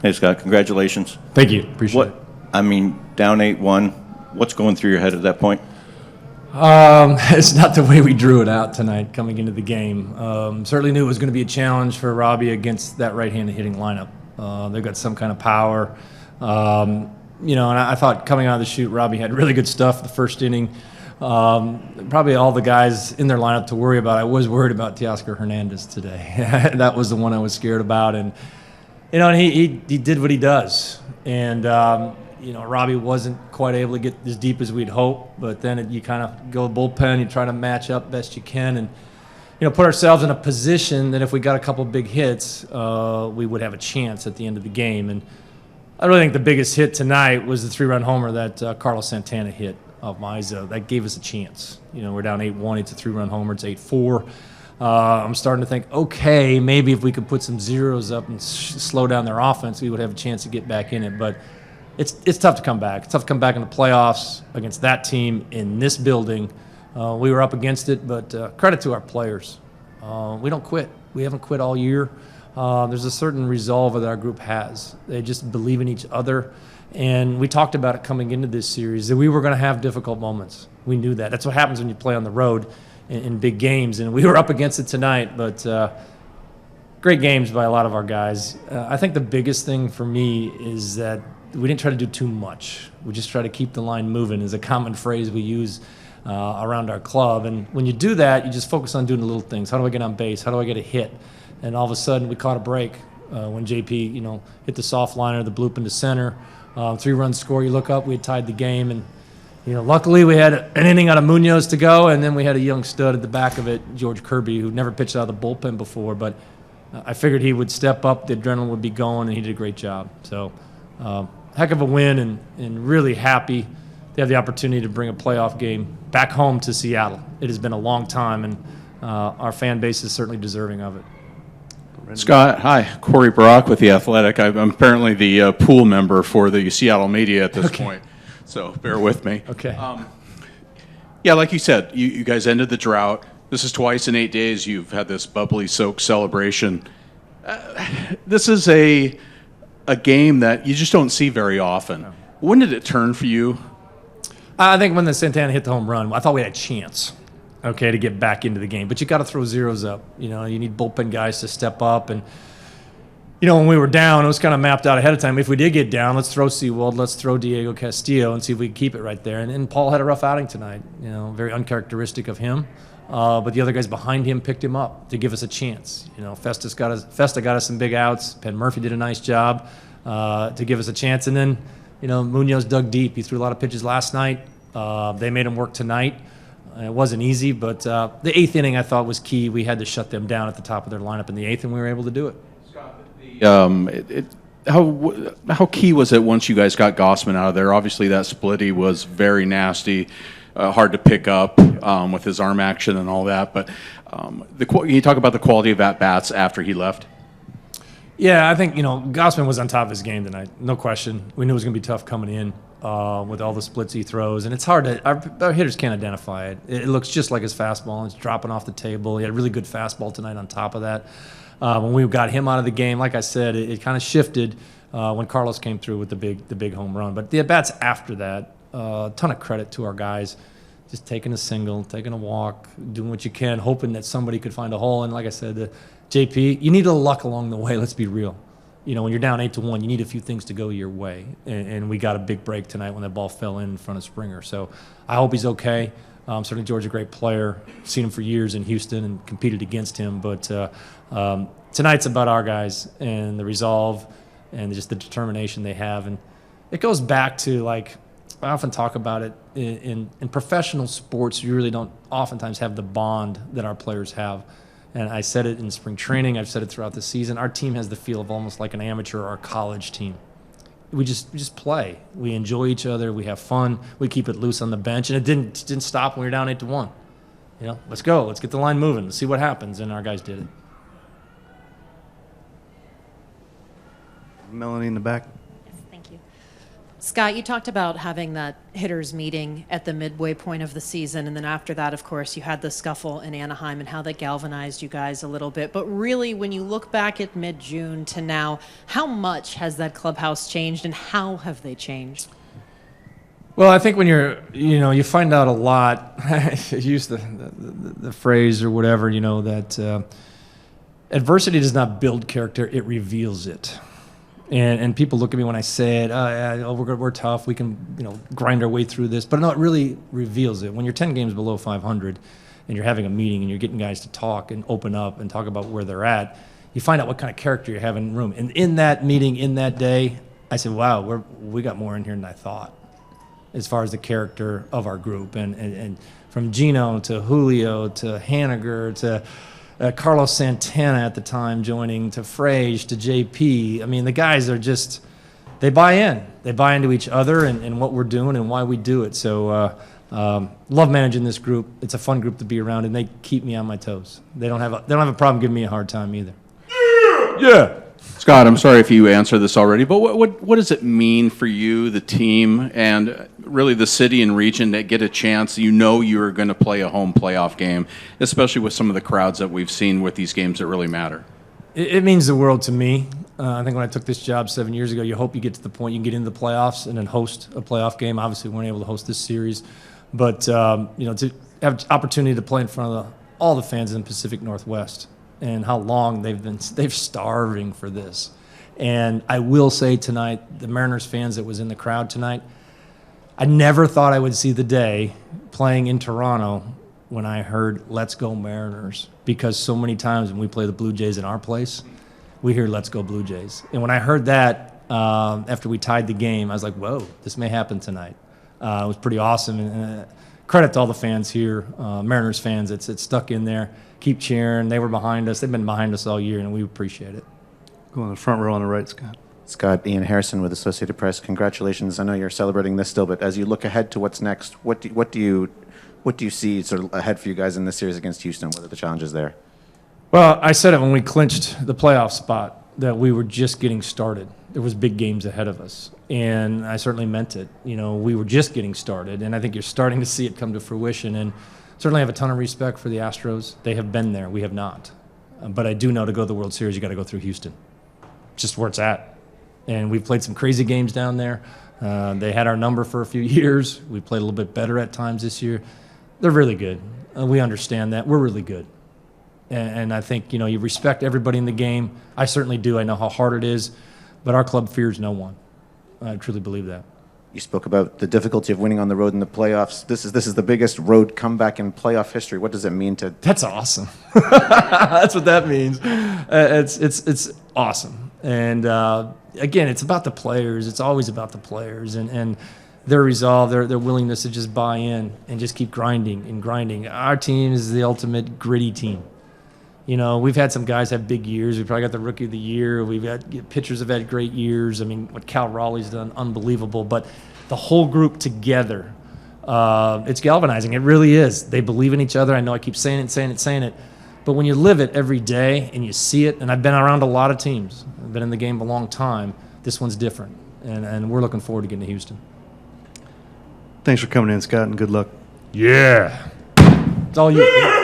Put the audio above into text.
Hey, Scott, congratulations. Thank you. Appreciate it. I mean, down 8-1, what's going through your head at that point? It's not the way we drew it out tonight coming into the game. Certainly knew it was going to be a challenge for Robbie against that right-handed hitting lineup. They've got some kind of power. And I thought coming out of the chute, Robbie had really good stuff the first inning. Probably all the guys in their lineup to worry about. I was worried about Teoscar Hernandez today. That was the one I was scared about. And, and he did what he does. And, Robbie wasn't quite able to get as deep as we'd hoped, but then you kind of go bullpen, you try to match up best you can, and put ourselves in a position that if we got a couple big hits, we would have a chance at the end of the game. And I really think the biggest hit tonight was the 3-run homer that Carlos Santana hit off Miza. That gave us a chance. We're down 8-1. It's a 3-run homer. It's 8-4. I'm starting to think, okay, maybe if we could put some zeros up and slow down their offense, we would have a chance to get back in it. But it's tough to come back. It's tough to come back in the playoffs against that team in this building. We were up against it, but credit to our players. We don't quit. We haven't quit all year. There's a certain resolve that our group has. They just believe in each other. And we talked about it coming into this series, that we were going to have difficult moments. We knew that. That's what happens when you play on the road in big games. And we were up against it tonight, but great games by a lot of our guys. I think the biggest thing for me is that we didn't try to do too much. We just try to keep the line moving is a common phrase we use around our club. And when you do that, you just focus on doing the little things. How do I get on base? How do I get a hit? And all of a sudden, we caught a break when JP, hit the soft liner, the bloop into center. 3-run score, you look up, we had tied the game. And, luckily we had an inning out of Munoz to go, and then we had a young stud at the back of it, George Kirby, who never pitched out of the bullpen before. But I figured he would step up, the adrenaline would be going, and he did a great job. So heck of a win, and really happy to have the opportunity to bring a playoff game back home to Seattle. It has been a long time, and our fan base is certainly deserving of it. Scott, hi. Corey Brock with The Athletic. I'm apparently the pool member for the Seattle media at this point, so bear with me. Okay. Yeah, like you said, you guys ended the drought. This is twice in 8 days you've had this bubbly soak celebration. This is a game that you just don't see very often. No. When did it turn for you? I think when the Santana hit the home run, I thought we had a chance. Okay, to get back into the game. But you got to throw zeros up. You need bullpen guys to step up. And, when we were down, it was kind of mapped out ahead of time. If we did get down, let's throw Seawald, let's throw Diego Castillo and see if we can keep it right there. And Paul had a rough outing tonight, very uncharacteristic of him. But the other guys behind him picked him up to give us a chance. Festa got us some big outs. Penn Murphy did a nice job to give us a chance. And then, Munoz dug deep. He threw a lot of pitches last night. They made him work tonight. It wasn't easy, but the 8th inning I thought was key. We had to shut them down at the top of their lineup in the 8th, and we were able to do it. Scott, how key was it once you guys got Gossman out of there? Obviously, that splitty was very nasty, hard to pick up with his arm action and all that. But can you talk about the quality of at-bats after he left? Yeah, I think, Gossman was on top of his game tonight, no question. We knew it was going to be tough coming in. With all the splits he throws, and it's hard to our hitters can't identify it. It looks just like his fastball, and it's dropping off the table. He had a really good fastball tonight on top of that. When we got him out of the game, like I said, it kind of shifted when Carlos came through with the big home run. But the at bats after that, a ton of credit to our guys, just taking a single, taking a walk, doing what you can, hoping that somebody could find a hole. And like I said, JP, you need a little luck along the way. Let's be real. When you're down 8-1, you need a few things to go your way. And we got a big break tonight when that ball fell in front of Springer. So I hope he's okay. Certainly George's a great player. Seen him for years in Houston and competed against him. But tonight's about our guys and the resolve and just the determination they have. And it goes back to, I often talk about it, in professional sports, you really don't oftentimes have the bond that our players have. And I said it in spring training. I've said it throughout the season. Our team has the feel of almost like an amateur or a college team. We just play. We enjoy each other. We have fun. We keep it loose on the bench. And it didn't stop when we were down 8-1. Let's go. Let's get the line moving. Let's see what happens. And our guys did it. Melanie in the back. Yes, thank you. Scott, you talked about having that hitters meeting at the midway point of the season, and then after that, of course, you had the scuffle in Anaheim and how that galvanized you guys a little bit. But really, when you look back at mid-June to now, how much has that clubhouse changed, and how have they changed? Well, I think when you find out a lot, use the phrase or whatever, that adversity does not build character, it reveals it. And people look at me when I say it, we're tough, we can grind our way through this. But no, it really reveals it. When you're 10 games below 500 and you're having a meeting and you're getting guys to talk and open up and talk about where they're at, you find out what kind of character you have in the room. And in that meeting, in that day, I said, wow, we got more in here than I thought as far as the character of our group. And from Gino to Julio to Haniger to Carlos Santana at the time joining, to Frage, to JP. I mean, the guys are just, they buy in. They buy into each other and what we're doing and why we do it. So love managing this group. It's a fun group to be around, and they keep me on my toes. They don't have a problem giving me a hard time either. Yeah. Scott, I'm sorry if you answered this already, but what does it mean for you, the team, and really the city and region that get a chance, you're going to play a home playoff game, especially with some of the crowds that we've seen with these games that really matter? It means the world to me. I think when I took this job 7 years ago, you hope you get to the point you can get into the playoffs and then host a playoff game. Obviously, we weren't able to host this series, but to have opportunity to play in front of all the fans in the Pacific Northwest, and how long they've starving for this. And I will say tonight, the Mariners fans that was in the crowd tonight, I never thought I would see the day playing in Toronto when I heard "Let's Go Mariners," because so many times when we play the Blue Jays in our place, we hear "Let's Go Blue Jays." And when I heard that after we tied the game, I was like, whoa, this may happen tonight. It was pretty awesome. And credit to all the fans here, Mariners fans. It's stuck in there. Keep cheering. They were behind us. They've been behind us all year, and we appreciate it. Go on the front row on the right, Scott. Scott, Ian Harrison with Associated Press. Congratulations. I know you're celebrating this still, but as you look ahead to what's next, what do you see sort of ahead for you guys in this series against Houston? What are the challenges there? Well, I said it when we clinched the playoff spot, that we were just getting started. There was big games ahead of us, and I certainly meant it. We were just getting started, and I think you're starting to see it come to fruition. And certainly have a ton of respect for the Astros. They have been there. We have not. But I do know to go to the World Series, you got to go through Houston. Just where it's at. And we've played some crazy games down there. They had our number for a few years. We played a little bit better at times this year. They're really good. We understand that. We're really good. And I think, you respect everybody in the game. I certainly do. I know how hard it is. But our club fears no one. I truly believe that. You spoke about the difficulty of winning on the road in the playoffs. This is the biggest road comeback in playoff history. What does it mean to? That's awesome. That's what that means. It's awesome. And again, it's about the players. It's always about the players and their resolve, their willingness to just buy in and just keep grinding and grinding. Our team is the ultimate gritty team. We've had some guys have big years. We've probably got the Rookie of the Year. We've got pitchers have had great years. I mean, what Cal Raleigh's done, unbelievable. But the whole group together, it's galvanizing. It really is. They believe in each other. I know I keep saying it. But when you live it every day and you see it, and I've been around a lot of teams. I've been in the game a long time. This one's different. And we're looking forward to getting to Houston. Thanks for coming in, Scott, and good luck. Yeah. It's all you.